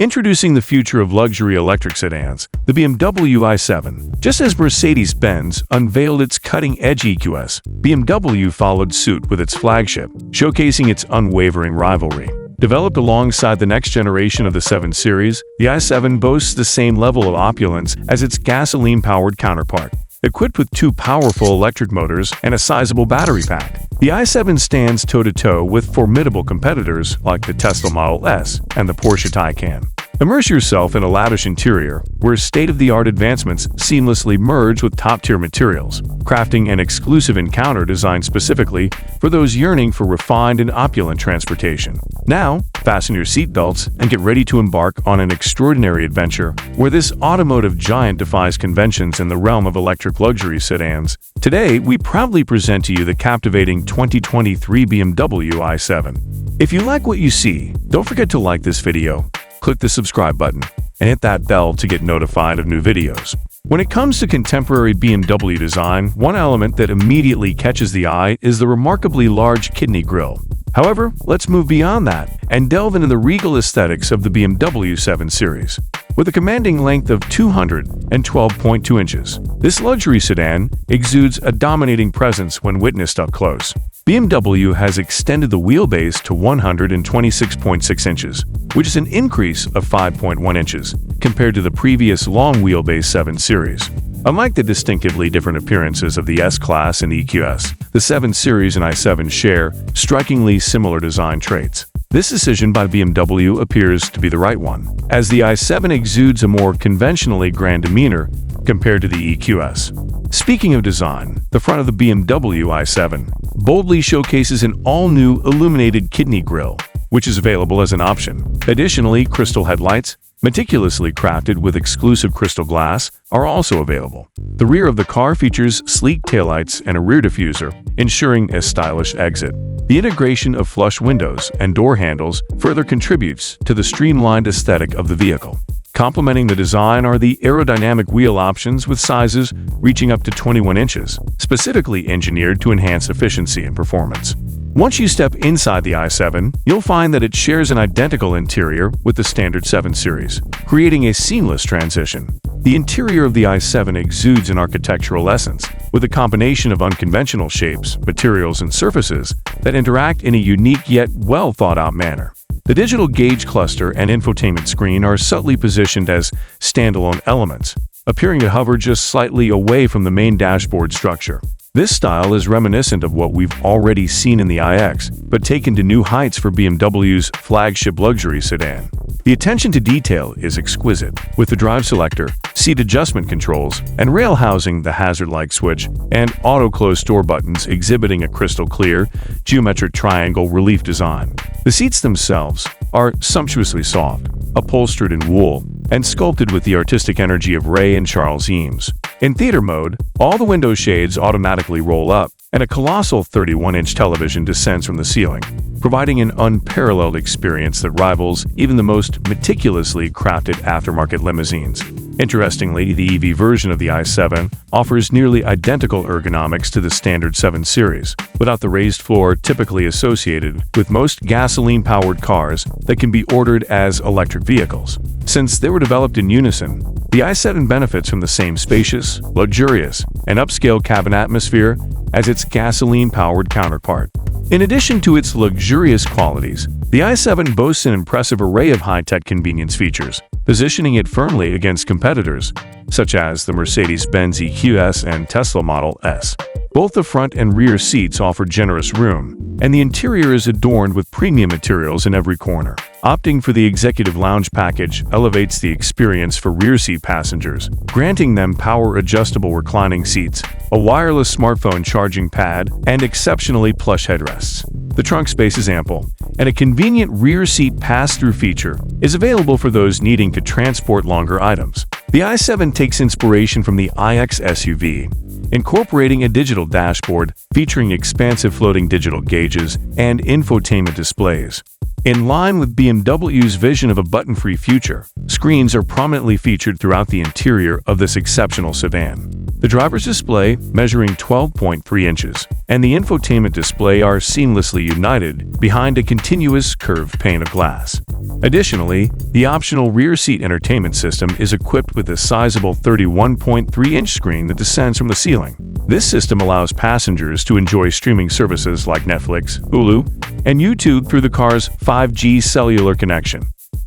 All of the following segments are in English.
Introducing the future of luxury electric sedans, the BMW i7. Just as Mercedes-Benz unveiled its cutting-edge EQS, BMW followed suit with its flagship, showcasing its unwavering rivalry. Developed alongside the next generation of the 7 Series, the i7 boasts the same level of opulence as its gasoline-powered counterpart. Equipped with 2 powerful electric motors and a sizable battery pack, the i7 stands toe-to-toe with formidable competitors like the Tesla Model S and the Porsche Taycan. Immerse yourself in a lavish interior where state-of-the-art advancements seamlessly merge with top-tier materials, crafting an exclusive encounter designed specifically for those yearning for refined and opulent transportation. Now, fasten your seatbelts and get ready to embark on an extraordinary adventure where this automotive giant defies conventions in the realm of electric luxury sedans. Today, we proudly present to you the captivating 2023 BMW i7. If you like what you see, don't forget to like this video, click the subscribe button, and hit that bell to get notified of new videos. When it comes to contemporary BMW design, one element that immediately catches the eye is the remarkably large kidney grille. However, let's move beyond that and delve into the regal aesthetics of the BMW 7 Series. With a commanding length of 212.2 inches, this luxury sedan exudes a dominating presence when witnessed up close. BMW has extended the wheelbase to 126.6 inches, which is an increase of 5.1 inches compared to the previous long wheelbase 7 Series. Unlike the distinctively different appearances of the S-Class and EQS, the 7 Series and i7 share strikingly similar design traits. This decision by BMW appears to be the right one, as the i7 exudes a more conventionally grand demeanor compared to the EQS. Speaking of design, the front of the BMW i7 boldly showcases an all-new illuminated kidney grille, which is available as an option. Additionally, crystal headlights, meticulously crafted with exclusive crystal glass, are also available. The rear of the car features sleek taillights and a rear diffuser, ensuring a stylish exit. The integration of flush windows and door handles further contributes to the streamlined aesthetic of the vehicle. Complementing the design are the aerodynamic wheel options with sizes reaching up to 21 inches, specifically engineered to enhance efficiency and performance. Once you step inside the i7, you'll find that it shares an identical interior with the standard 7 Series, creating a seamless transition. The interior of the i7 exudes an architectural essence, with a combination of unconventional shapes, materials, and surfaces that interact in a unique yet well-thought-out manner. The digital gauge cluster and infotainment screen are subtly positioned as standalone elements, appearing to hover just slightly away from the main dashboard structure. This style is reminiscent of what we've already seen in the iX, but taken to new heights for BMW's flagship luxury sedan. The attention to detail is exquisite, with the drive selector, seat adjustment controls, and rail housing the hazard-like switch, and auto-close door buttons exhibiting a crystal-clear, geometric triangle relief design. The seats themselves are sumptuously soft, upholstered in wool, and sculpted with the artistic energy of Ray and Charles Eames. In theater mode, all the window shades automatically roll up, and a colossal 31-inch television descends from the ceiling, providing an unparalleled experience that rivals even the most meticulously crafted aftermarket limousines. Interestingly, the EV version of the i7 offers nearly identical ergonomics to the standard 7 Series, without the raised floor typically associated with most gasoline-powered cars that can be ordered as electric vehicles. Since they were developed in unison, the i7 benefits from the same spacious, luxurious, and upscale cabin atmosphere as its gasoline-powered counterpart. In addition to its luxurious qualities, the i7 boasts an impressive array of high-tech convenience features, positioning it firmly against competitors such as the Mercedes-Benz EQS and Tesla Model S. Both the front and rear seats offer generous room, and the interior is adorned with premium materials in every corner. Opting for the executive lounge package elevates the experience for rear seat passengers, granting them power-adjustable reclining seats, a wireless smartphone charging pad, and exceptionally plush headrests. The trunk space is ample, and a convenient rear seat pass-through feature is available for those needing to transport longer items. The i7 takes inspiration from the iX SUV, incorporating a digital dashboard featuring expansive floating digital gauges and infotainment displays. In line with BMW's vision of a button-free future, screens are prominently featured throughout the interior of this exceptional sedan. The driver's display, measuring 12.3 inches, and the infotainment display are seamlessly united behind a continuous curved pane of glass. Additionally, the optional rear seat entertainment system is equipped with a sizable 31.3-inch screen that descends from the ceiling. This system allows passengers to enjoy streaming services like Netflix, Hulu, and YouTube through the car's 5G cellular connection.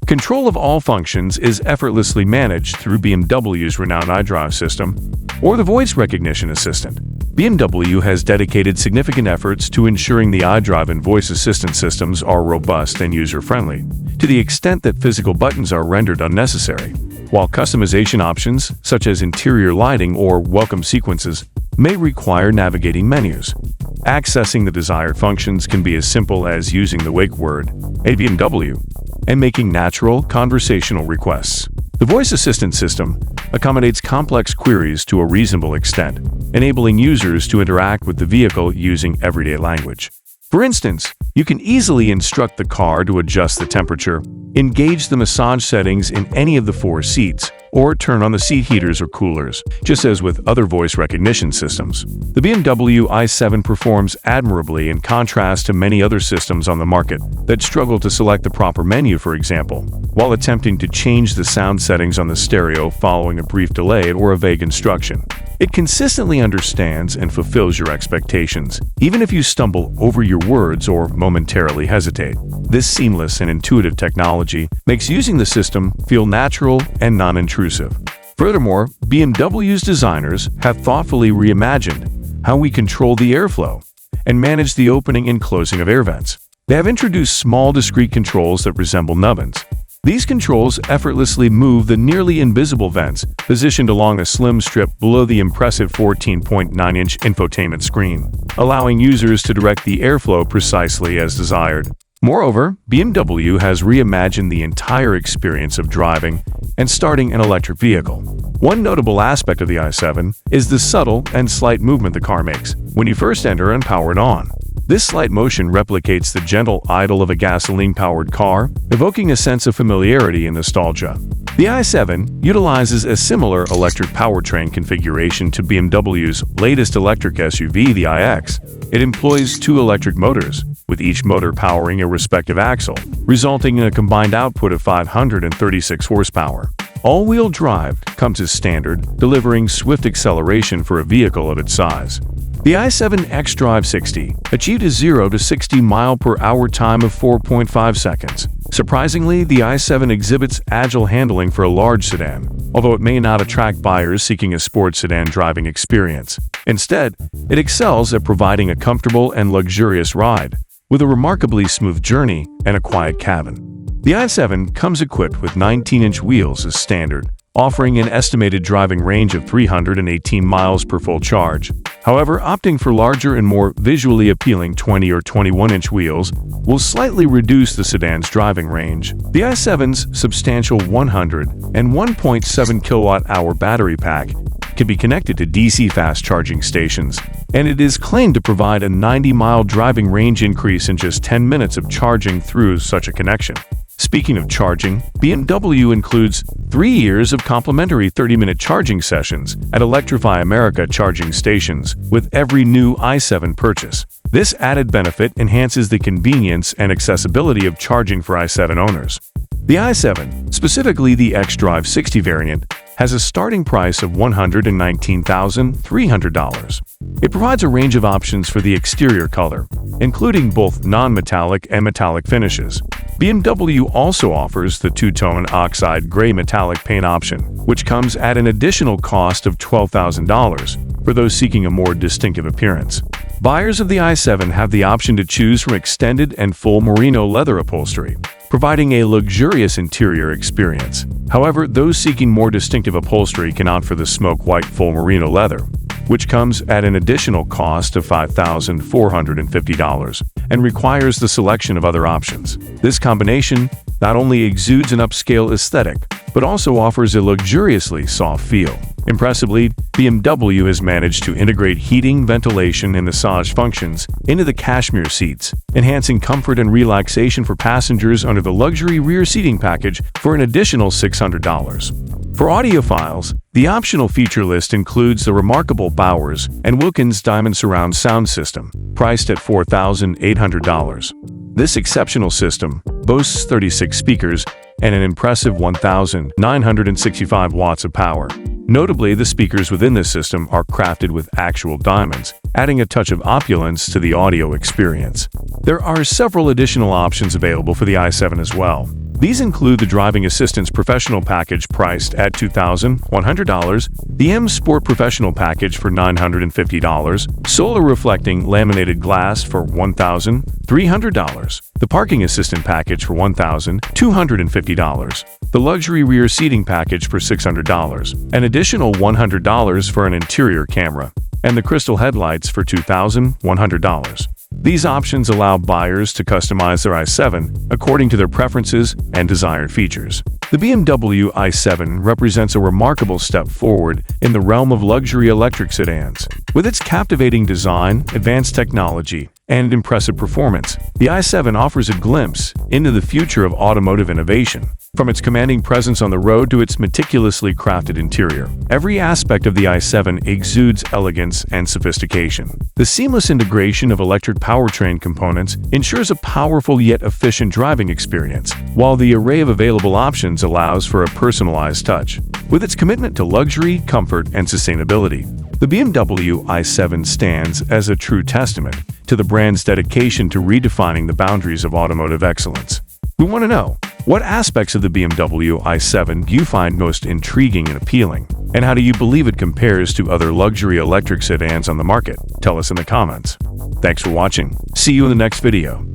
Control of all functions is effortlessly managed through BMW's renowned iDrive system or the voice recognition assistant. BMW has dedicated significant efforts to ensuring the iDrive and voice assistant systems are robust and user-friendly, to the extent that physical buttons are rendered unnecessary, while customization options, such as interior lighting or welcome sequences, may require navigating menus. Accessing the desired functions can be as simple as using the wake word, "Hey BMW," and making natural, conversational requests. The voice assistant system accommodates complex queries to a reasonable extent, enabling users to interact with the vehicle using everyday language. For instance, you can easily instruct the car to adjust the temperature, engage the massage settings in any of the 4 seats, or turn on the seat heaters or coolers, just as with other voice recognition systems. The BMW i7 performs admirably in contrast to many other systems on the market that struggle to select the proper menu, for example, while attempting to change the sound settings on the stereo following a brief delay or a vague instruction. It consistently understands and fulfills your expectations, even if you stumble over your words or momentarily hesitate. This seamless and intuitive technology makes using the system feel natural and non-intrusive. Furthermore, BMW's designers have thoughtfully reimagined how we control the airflow and manage the opening and closing of air vents. They have introduced small, discrete controls that resemble nubbins. These controls effortlessly move the nearly invisible vents positioned along a slim strip below the impressive 14.9-inch infotainment screen, allowing users to direct the airflow precisely as desired. Moreover, BMW has reimagined the entire experience of driving and starting an electric vehicle. One notable aspect of the i7 is the subtle and slight movement the car makes when you first enter and power it on. This slight motion replicates the gentle idle of a gasoline-powered car, evoking a sense of familiarity and nostalgia. The i7 utilizes a similar electric powertrain configuration to BMW's latest electric SUV, the iX. It employs 2 electric motors, with each motor powering a respective axle, resulting in a combined output of 536 horsepower. All-wheel drive comes as standard, delivering swift acceleration for a vehicle of its size. The i7 xDrive 60 achieved a 0 to 60 mph time of 4.5 seconds. Surprisingly, the i7 exhibits agile handling for a large sedan, although it may not attract buyers seeking a sports sedan driving experience. Instead, it excels at providing a comfortable and luxurious ride, with a remarkably smooth journey and a quiet cabin. The i7 comes equipped with 19-inch wheels as standard, offering an estimated driving range of 318 miles per full charge. However, opting for larger and more visually appealing 20 or 21-inch wheels will slightly reduce the sedan's driving range. The i7's substantial 101.7 kWh battery pack can be connected to DC fast charging stations, and it is claimed to provide a 90-mile driving range increase in just 10 minutes of charging through such a connection. Speaking of charging, BMW includes 3 years of complimentary 30-minute charging sessions at Electrify America charging stations with every new i7 purchase. This added benefit enhances the convenience and accessibility of charging for i7 owners. The i7, specifically the xDrive 60 variant, has a starting price of $119,300. It provides a range of options for the exterior color, including both non-metallic and metallic finishes. BMW also offers the two-tone oxide gray metallic paint option, which comes at an additional cost of $12,000 for those seeking a more distinctive appearance. Buyers of the i7 have the option to choose from extended and full merino leather upholstery, providing a luxurious interior experience. However, those seeking more distinctive upholstery can opt for the smoke white full merino leather, which comes at an additional cost of $5,450 and requires the selection of other options. This combination not only exudes an upscale aesthetic, but also offers a luxuriously soft feel. Impressively, BMW has managed to integrate heating, ventilation, and massage functions into the cashmere seats, enhancing comfort and relaxation for passengers under the luxury rear seating package for an additional $600. For audiophiles, the optional feature list includes the remarkable Bowers and Wilkins Diamond Surround sound system, priced at $4,800. This exceptional system boasts 36 speakers and an impressive 1,965 watts of power. Notably, the speakers within this system are crafted with actual diamonds, adding a touch of opulence to the audio experience. There are several additional options available for the i7 as well. These include the Driving Assistance Professional Package priced at $2,100, the M Sport Professional Package for $950, Solar Reflecting Laminated Glass for $1,300, the Parking Assistant Package for $1,250, the Luxury Rear Seating Package for $600, an additional $100 for an interior camera, and the Crystal Headlights for $2,100. These options allow buyers to customize their i7 according to their preferences and desired features. The BMW i7 represents a remarkable step forward in the realm of luxury electric sedans. With its captivating design, advanced technology, and impressive performance, the i7 offers a glimpse into the future of automotive innovation. From its commanding presence on the road to its meticulously crafted interior, every aspect of the i7 exudes elegance and sophistication. The seamless integration of electric powertrain components ensures a powerful yet efficient driving experience, while the array of available options allows for a personalized touch. With its commitment to luxury, comfort, and sustainability, the BMW i7 stands as a true testament to the brand's dedication to redefining the boundaries of automotive excellence. We want to know, what aspects of the BMW i7 do you find most intriguing and appealing? And how do you believe it compares to other luxury electric sedans on the market? Tell us in the comments. Thanks for watching. See you in the next video.